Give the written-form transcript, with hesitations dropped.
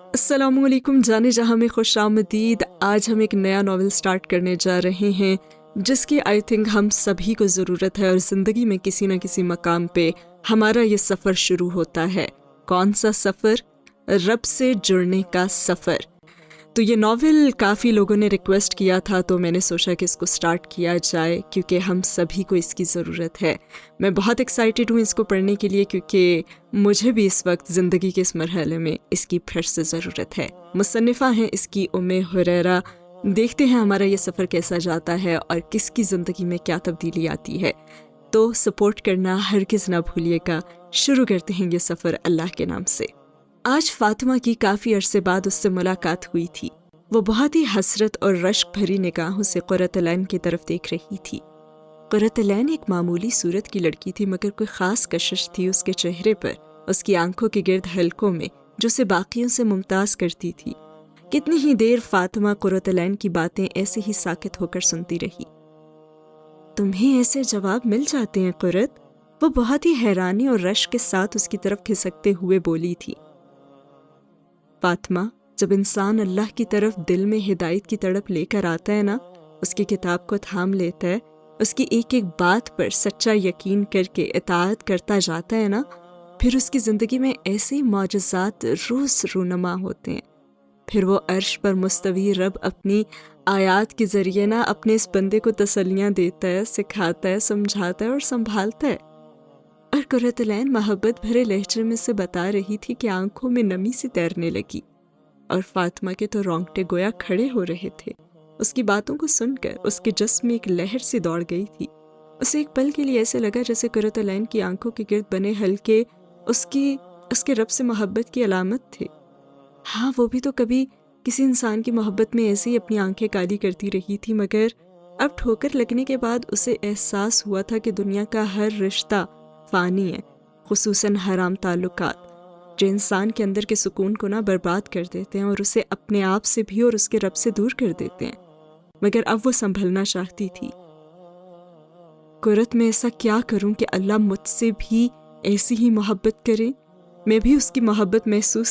अस्सलामु अलैकुम जाने जहाँ में खुश आमदीद। आज हम एक नया नावल स्टार्ट करने जा रहे हैं जिसकी आई थिंक हम सभी को ज़रूरत है, और ज़िंदगी में किसी न किसी मकाम पे हमारा ये सफ़र शुरू होता है। कौन सा सफ़र? रब से जुड़ने का सफ़र। तो ये नावल काफ़ी लोगों ने रिक्वेस्ट किया था, तो मैंने सोचा कि इसको स्टार्ट किया जाए क्योंकि हम सभी को इसकी ज़रूरत है। मैं बहुत एक्साइटेड हूँ इसको पढ़ने के लिए क्योंकि मुझे भी इस वक्त ज़िंदगी के इस मरहले में इसकी फिर से ज़रूरत है। मुसन्निफ़ा हैं इसकी उम्मे हुरैरा। देखते हैं हमारा ये सफ़र कैसा जाता है और किसकी ज़िंदगी में क्या तब्दीली आती है। तो सपोर्ट करना हरगिज़ ना भूलिएगा। शुरू करते हैं ये सफ़र अल्लाह के नाम से। आज फातिमा की काफ़ी अरसे बाद उससे मुलाकात हुई थी। वो बहुत ही हसरत और रश्क भरी निगाहों से क़ुर्रतुल-ऐन की तरफ देख रही थी। क़ुर्रतुल-ऐन एक मामूली सूरत की लड़की थी, मगर कोई ख़ास कशिश थी उसके चेहरे पर, उसकी आंखों के गिर्द हलकों में, जो उसे बाकियों से मुमताज़ करती थी। कितनी ही देर फातिमा क़ुर्रतुल-ऐन की बातें ऐसे ही साकित होकर सुनती रही। तुम्हें ऐसे जवाब मिल जाते हैं क़ुर्रत? वो बहुत ही हैरानी और रश्क के साथ उसकी तरफ खिसकते हुए बोली थी। फातिमा, जब इंसान अल्लाह की तरफ दिल में हिदायत की तड़प लेकर आता है ना, उसकी किताब को थाम लेता है, उसकी एक एक बात पर सच्चा यकीन करके इताअत करता जाता है ना, फिर उसकी ज़िंदगी में ऐसे ही मौजज़ात रोज़ रूनमा होते हैं। फिर वो अर्श पर मुस्तवी रब अपनी आयात के ज़रिए ना अपने इस बंदे को तसल्लियाँ देता है, सिखाता है, समझाता है और संभालता है। और क़ुर्रतुल-ऐन मोहब्बत भरे लहजे में से बता रही थी कि आंखों में नमी सी तैरने लगी, और फातिमा के तो रोंगटे गोया खड़े हो रहे थे। उसकी बातों को सुनकर उसके जिस्म में एक लहर सी दौड़ गई थी। उसे एक पल के लिए ऐसे लगा जैसे क़ुर्रतुल-ऐन की आंखों के गिर्द बने हल्के उसके रब से मोहब्बत की अलामत थे। हाँ, वो भी तो कभी किसी इंसान की मोहब्बत में ऐसे ही अपनी आंखें काली करती रही थी, मगर अब ठोकर लगने के बाद उसे एहसास हुआ था कि दुनिया का हर रिश्ता फ़ानी है, खुसूसन हराम ताल्लुकात, जो इंसान के अंदर के सुकून को ना बर्बाद कर देते हैं और उसे अपने आप से भी और उसके रब से दूर कर देते हैं। मगर अब वो संभलना चाहती थी। क़ुर्रत, मैं ऐसा क्या करूं कि अल्लाह मुझसे भी ऐसी ही मोहब्बत करे, मैं भी उसकी मोहब्बत महसूस